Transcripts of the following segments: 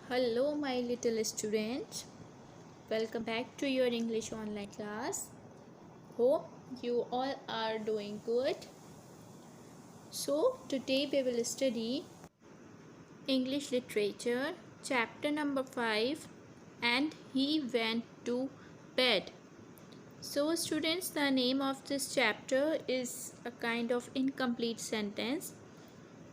Hello, my little students. Welcome back to your English online class. Hope you all are doing good. So, today we will study English literature, chapter number 5, and he went to bed. So, students, the name of this chapter is a kind of incomplete sentence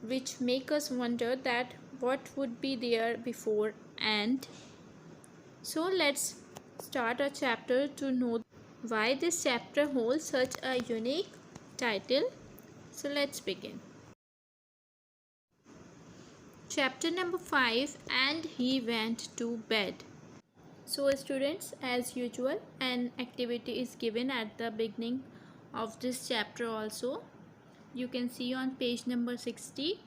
which make us wonder that what would be there before and. So let's start our chapter to know why this chapter holds such a unique title. So let's begin. Chapter number 5, and he went to bed. So students, as usual, an activity is given at the beginning of this chapter also. You can see on page number 60.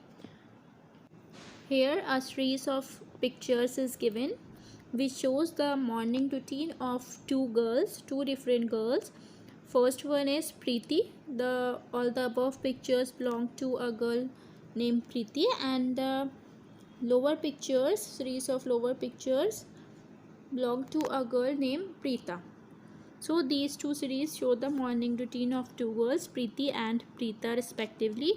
Here a series of pictures is given which shows the morning routine of two different girls. First one is Preeti. All the above pictures belong to a girl named Preeti, and the series of lower pictures belong to a girl named Preeta. So these two series show the morning routine of two girls, Preeti and Preeta respectively,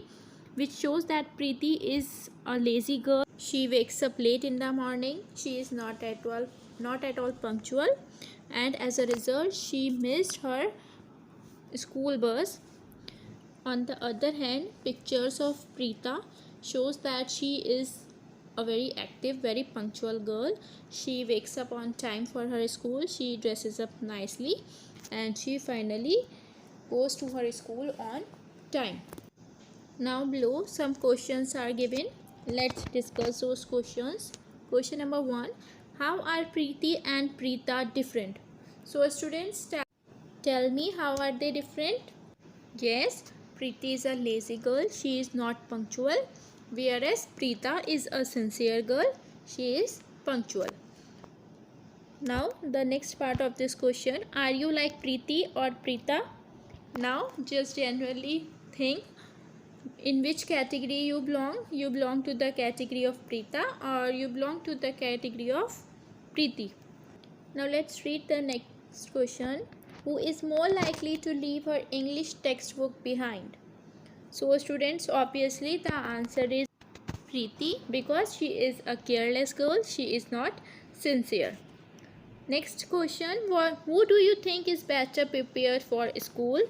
which shows that Preeti is a lazy girl. She wakes up late in the morning. She is not at all punctual, and as a result she missed her school bus. On the other hand, pictures of Preeta shows that she is a very active, very punctual girl. She wakes up on time for her school. She dresses up nicely, and she finally goes to her school on time. Now below some questions are given. Let's discuss those questions. Question number 1. How are Preeti and Preeta different? So students, tell me, how are they different? Yes, Preeti is a lazy girl. She is not punctual. Whereas Preeta is a sincere girl. She is punctual. Now the next part of this question. Are you like Preeti or Preeta? Now just generally think in which category you belong. You belong to the category of Preeta or you belong to the category of Preeti. Now let's read the next question. Who is more likely to leave her English textbook behind? So students, obviously the answer is Preeti, because she is a careless girl. She is not sincere. Next question. Who do you think is better prepared for school?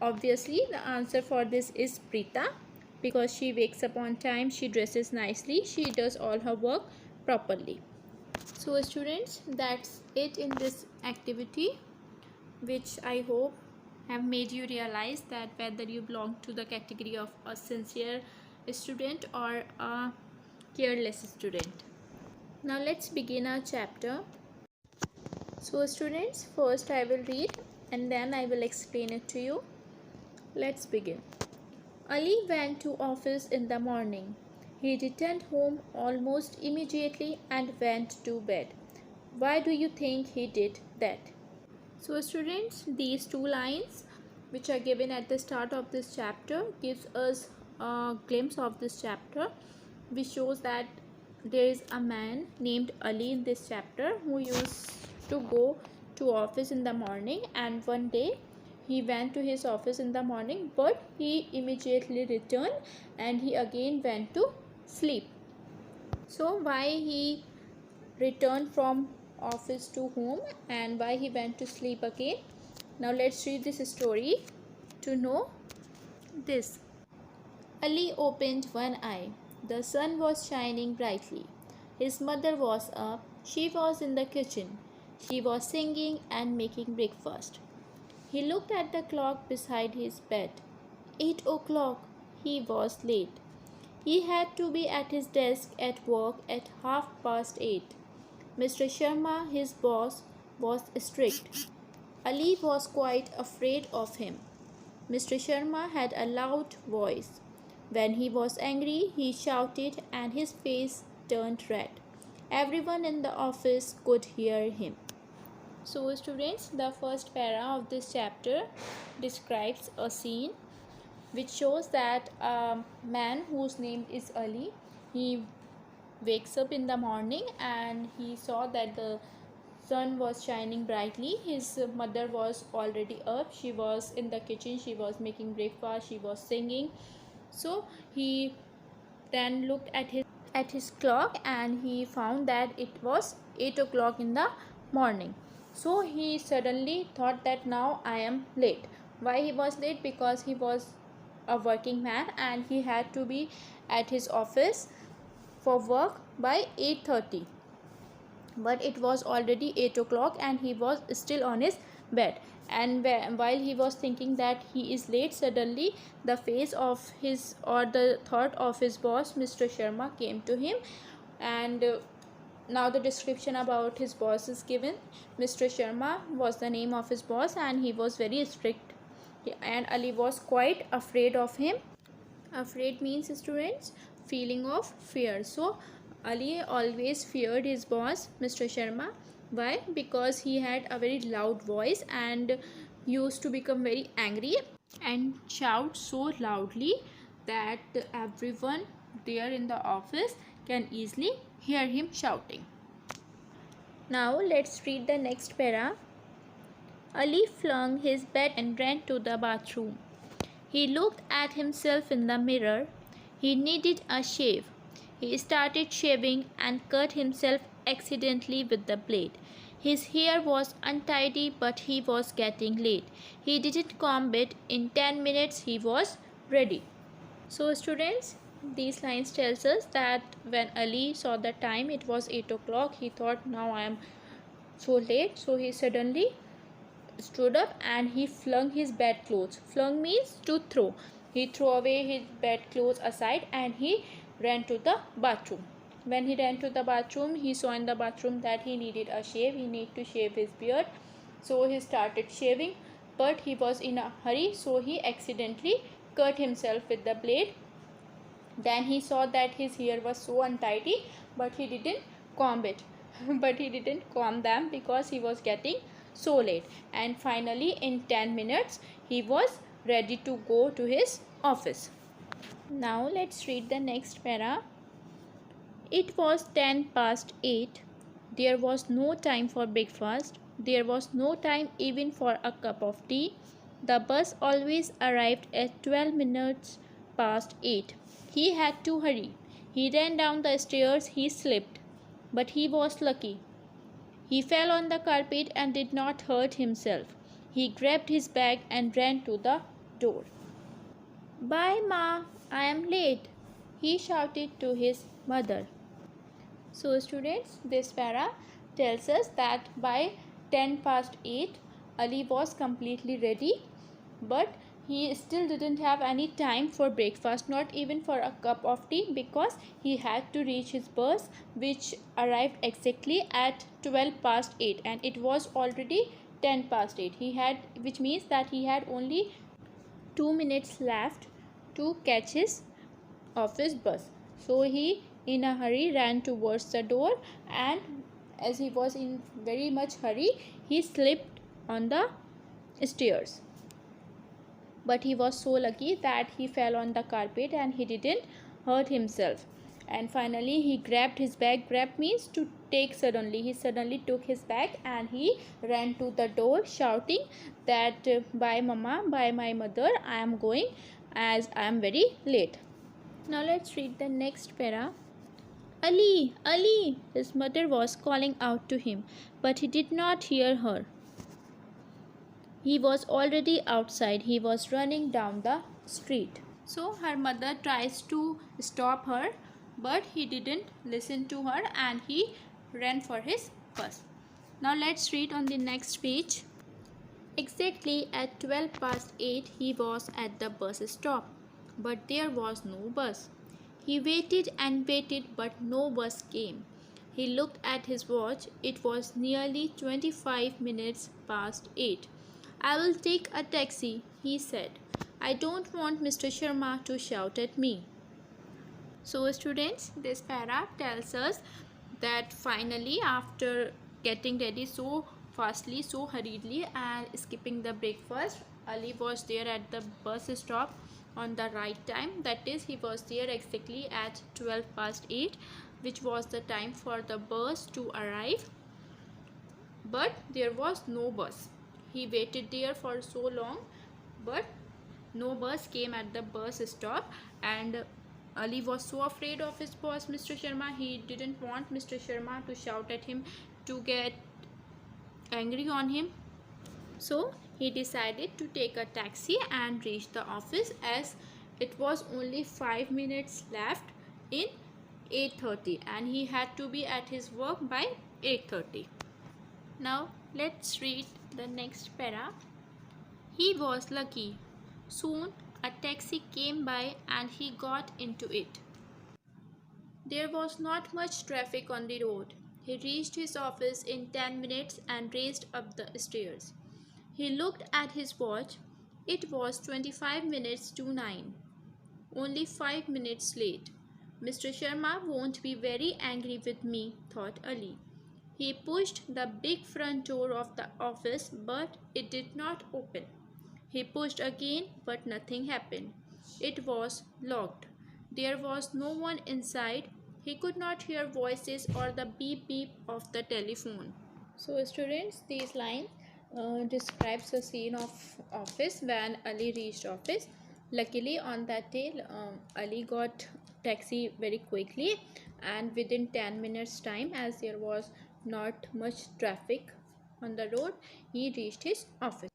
Obviously the answer for this is Preeta, because she wakes up on time, she dresses nicely, she does all her work properly. So students, that's it in this activity, which I hope have made you realize that whether you belong to the category of a sincere student or a careless student. Now let's begin our chapter. So students, first I will read and then I will explain it to you. Let's begin. Ali went to office in the morning. He returned home almost immediately and went to bed. Why do you think he did that? So students, these two lines which are given at the start of this chapter gives us a glimpse of this chapter, which shows that there is a man named Ali in this chapter who used to go to office in the morning, and one day he went to his office in the morning, but he immediately returned and he again went to sleep. So why he returned from office to home and why he went to sleep again? Now let's read this story to know this. Ali opened one eye. The sun was shining brightly. His mother was up. She was in the kitchen. She was singing and making breakfast. He looked at the clock beside his bed. 8 o'clock. He was late. He had to be at his desk at work at 8:30. Mr. Sharma, his boss, was strict. Ali was quite afraid of him. Mr. Sharma had a loud voice. When he was angry, he shouted and his face turned red. Everyone in the office could hear him. So students, the first para of this chapter describes a scene which shows that a man whose name is Ali, he wakes up in the morning and he saw that the sun was shining brightly. His mother was already up. She was in the kitchen. She was making breakfast. She was singing. So he then looked at his clock and he found that it was 8 o'clock in the morning. So he suddenly thought that now I am late. Why he was late? Because he was a working man and he had to be at his office for work by 8:30, but it was already 8 o'clock and he was still on his bed. And while he was thinking that he is late, suddenly the face of his, or the thought of his boss, Mr. Sharma, came to him. And now the description about his boss is given. Mr. Sharma was the name of his boss and he was very strict, and Ali was quite afraid of him. Afraid means, students, feeling of fear. So Ali always feared his boss, Mr. Sharma. Why? Because he had a very loud voice and used to become very angry and shout so loudly that everyone there in the office can easily hear him shouting. Now let's read the next para. Ali flung his bed and ran to the bathroom. He looked at himself in the mirror. He needed a shave. He started shaving and cut himself accidentally with the blade. His hair was untidy, but he was getting late. He didn't comb it. In 10 minutes he was ready. So students, these lines tells us that when Ali saw the time, it was 8 o'clock, he thought now I am so late. So he suddenly stood up and he flung his bedclothes. Flung means to throw. He threw away his bedclothes aside and he ran to the bathroom. When he ran to the bathroom, he saw in the bathroom that he needed a shave. He needed to shave his beard. So he started shaving, but he was in a hurry, so he accidentally cut himself with the blade. Then he saw that his hair was so untidy, but he didn't comb it. But he didn't comb them because he was getting so late. And finally, in 10 minutes, he was ready to go to his office. Now let's read the next para. It was 10 past 8. There was no time for breakfast. There was no time even for a cup of tea. The bus always arrived at 12 minutes past 8. He had to hurry. He ran down the stairs. He slipped, but he was lucky. He fell on the carpet and did not hurt himself. He grabbed his bag and ran to the door. "Bye, Ma, I am late," he shouted to his mother. So students, this para tells us that by 10 past 8, Ali was completely ready, but he still didn't have any time for breakfast, not even for a cup of tea, because he had to reach his bus, which arrived exactly at 12 past 8, and it was already 10 past 8. Which means that he had only 2 minutes left to catch his office bus. So he in a hurry ran towards the door, and as he was in very much hurry, he slipped on the stairs. But he was so lucky that he fell on the carpet and he didn't hurt himself. And finally he grabbed his bag. Grab means to take suddenly. He suddenly took his bag and he ran to the door shouting that "Bye Mama, bye my mother, I am going as I am very late." Now let's read the next para. "Ali, Ali," his mother was calling out to him, but he did not hear her. He was already outside. He was running down the street. So her mother tries to stop her, but he didn't listen to her and he ran for his bus. Now let's read on the next page. Exactly at 12 past 8, he was at the bus stop, but there was no bus. He waited and waited, but no bus came. He looked at his watch. It was nearly 25 minutes past 8. "I will take a taxi," he said. "I don't want Mr. Sharma to shout at me." So students, this para tells us that finally, after getting ready so fastly, so hurriedly, and skipping the breakfast, Ali was there at the bus stop on the right time. That is, he was there exactly at 12 past 8, which was the time for the bus to arrive, but there was no bus. He waited there for so long, but no bus came at the bus stop, and Ali was so afraid of his boss, Mr. Sharma. He didn't want Mr. Sharma to shout at him, to get angry on him. So he decided to take a taxi and reach the office, as it was only 5 minutes left in 8:30 and he had to be at his work by 8:30. Now let's read the next para. He was lucky. Soon a taxi came by and he got into it. There was not much traffic on the road. He reached his office in 10 minutes and raced up the stairs. He looked at his watch. It was 25 minutes to 9. Only 5 minutes late. Mr. Sharma won't be very angry with me, thought Ali. He pushed the big front door of the office, but it did not open. He pushed again, but nothing happened. It was locked. There was no one inside. He could not hear voices or the beep beep of the telephone. So students, these lines describes the scene of office when Ali reached office. Luckily on that day Ali got taxi very quickly and within 10 minutes time, as there was not much traffic on the road, he reached his office.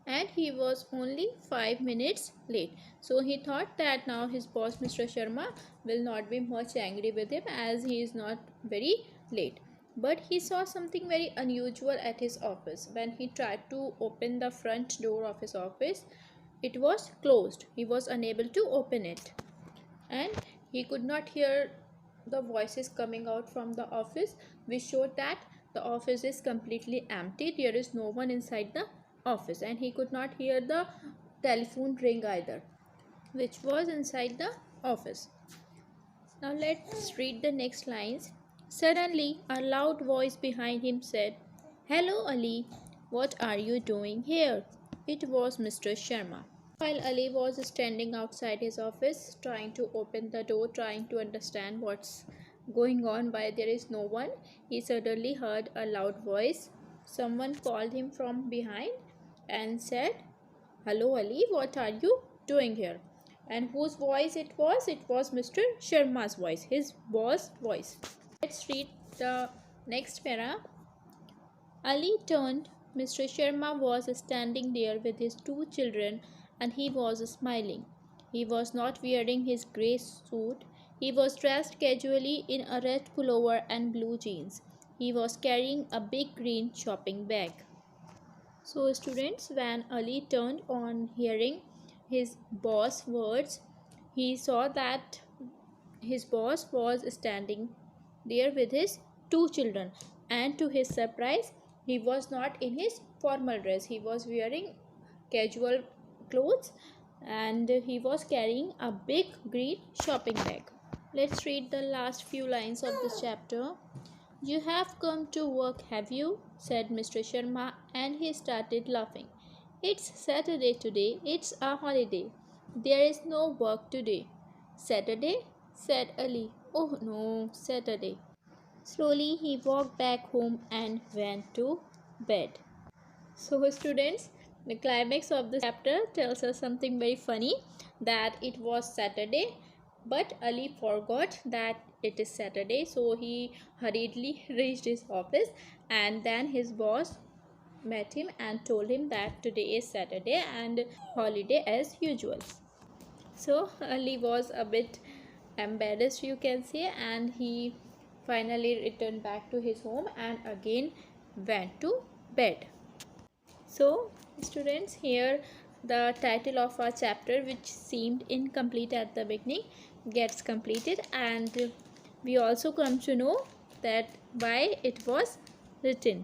And he was only 5 minutes late. So he thought that now his boss Mr. Sharma will not be much angry with him as he is not very late. But he saw something very unusual at his office. When he tried to open the front door of his office, it was closed. He was unable to open it. And he could not hear the voices coming out from the office, which showed that the office is completely empty. There is no one inside the office, and he could not hear the telephone ring either, which was inside the office. Now let's read the next lines. Suddenly a loud voice behind him said, "Hello Ali, what are you doing here?" It was Mr. Sharma. While Ali was standing outside his office, trying to open the door, trying to understand what's going on, why there is no one, he suddenly heard a loud voice. Someone called him from behind and said, "Hello Ali, what are you doing here?" And whose voice it was? It was Mr. Sharma's voice, his boss voice. Let's read the next para. Ali turned. Mr. Sharma was standing there with his two children and he was smiling. He was not wearing his grey suit. He was dressed casually in a red pullover and blue jeans. He was carrying a big green shopping bag. So students, when Ali turned on hearing his boss' words, he saw that his boss was standing there with his two children, and to his surprise, he was not in his formal dress. He was wearing casual clothes and he was carrying a big green shopping bag. Let's read the last few lines of this chapter. "You have come to work, have you?" said Mr. Sharma, and he started laughing. "It's Saturday today. It's a holiday. There is no work today." "Saturday?" said Ali. "Oh no, Saturday." Slowly he walked back home and went to bed. So students, the climax of this chapter tells us something very funny, that it was Saturday, but Ali forgot that it is Saturday, so he hurriedly reached his office, and then his boss met him and told him that today is Saturday and holiday as usual. So Ali was a bit embarrassed, you can say, and he finally returned back to his home and again went to bed. So students, here the title of our chapter, which seemed incomplete at the beginning, gets completed, and we also come to know that why it was written.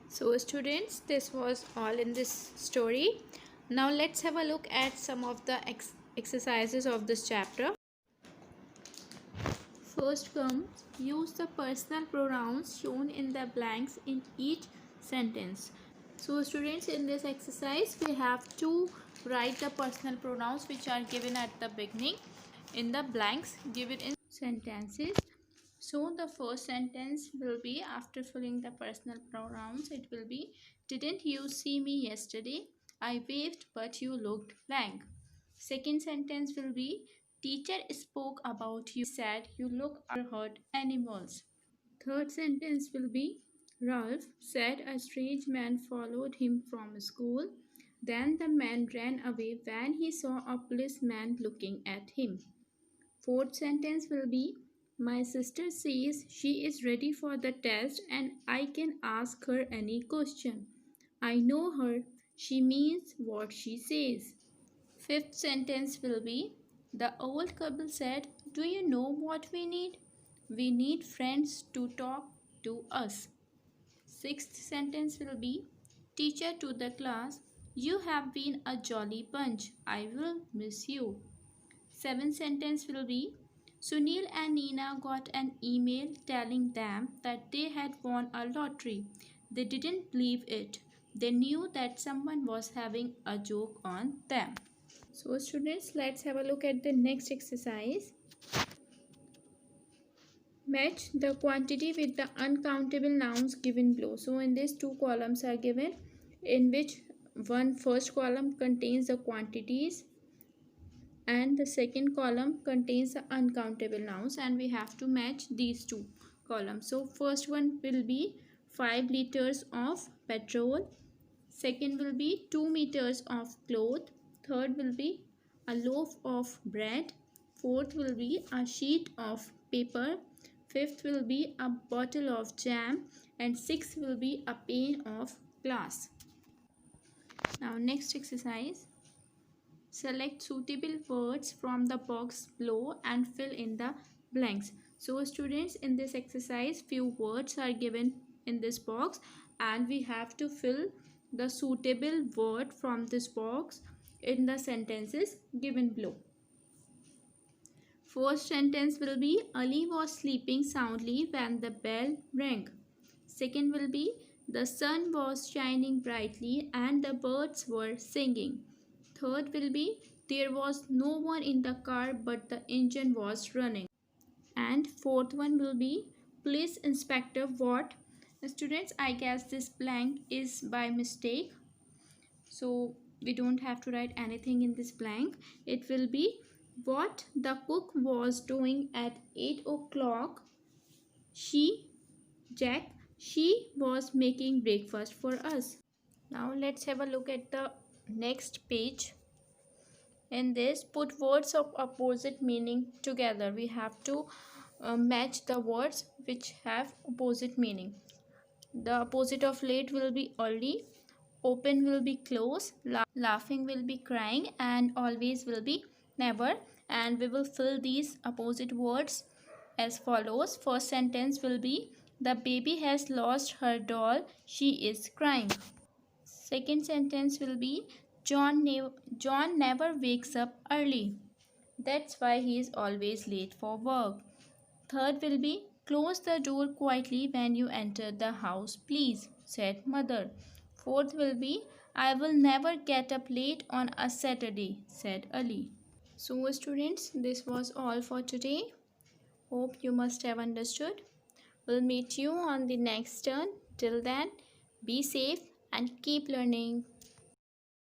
So students, this was all in this story. Now let's have a look at some of the exercises of this chapter. First comes, use the personal pronouns shown in the blanks in each sentence. So students, in this exercise we have to write the personal pronouns which are given at the beginning in the blanks given in sentences. So the first sentence will be, after filling the personal pronouns, it will be, didn't you see me yesterday? I waved but you looked blank. Second sentence will be, teacher spoke about you. He said you look hurt animals. Third sentence will be, Ralph said a strange man followed him from school. Then the man ran away when he saw a policeman looking at him. Fourth sentence will be, my sister says she is ready for the test and I can ask her any question. I know her. She means what she says. Fifth sentence will be, the old couple said, do you know what we need? We need friends to talk to us. Sixth sentence will be, teacher to the class, you have been a jolly bunch. I will miss you. Seventh sentence will be, Sunil and Nina got an email telling them that they had won a lottery. They didn't believe it. They knew that someone was having a joke on them. So students, let's have a look at the next exercise. Match the quantity with the uncountable nouns given below. So in this, two columns are given, in which one first column contains the quantities and the second column contains the uncountable nouns, and we have to match these two columns. So first one will be 5 liters of petrol, second will be 2 meters of cloth, third will be a loaf of bread, fourth will be a sheet of paper, fifth will be a bottle of jam, and sixth will be a pane of glass. Now next exercise. Select suitable words from the box below and fill in the blanks. So students, in this exercise, few words are given in this box and we have to fill the suitable word from this box in the sentences given below. First sentence will be, Ali was sleeping soundly when the bell rang. Second will be, the sun was shining brightly and the birds were singing. Third will be, there was no one in the car but the engine was running. And fourth one will be, police inspector what? Students, I guess this blank is by mistake. So we don't have to write anything in this blank. It will be, what the cook was doing at 8 o'clock. She was making breakfast for us. Now let's have a look at the next page. In this, put words of opposite meaning together. We have to match the words which have opposite meaning. The opposite of late will be early, open will be close, laughing will be crying, and always will be never. And we will fill these opposite words as follows. First sentence will be, the baby has lost her doll, she is crying. Second sentence will be, John never wakes up early. That's why he is always late for work. Third will be, close the door quietly when you enter the house, please, said mother. Fourth will be, I will never get up late on a Saturday, said Ali. So students, this was all for today. Hope you must have understood. We'll meet you on the next turn. Till then, be safe and keep learning.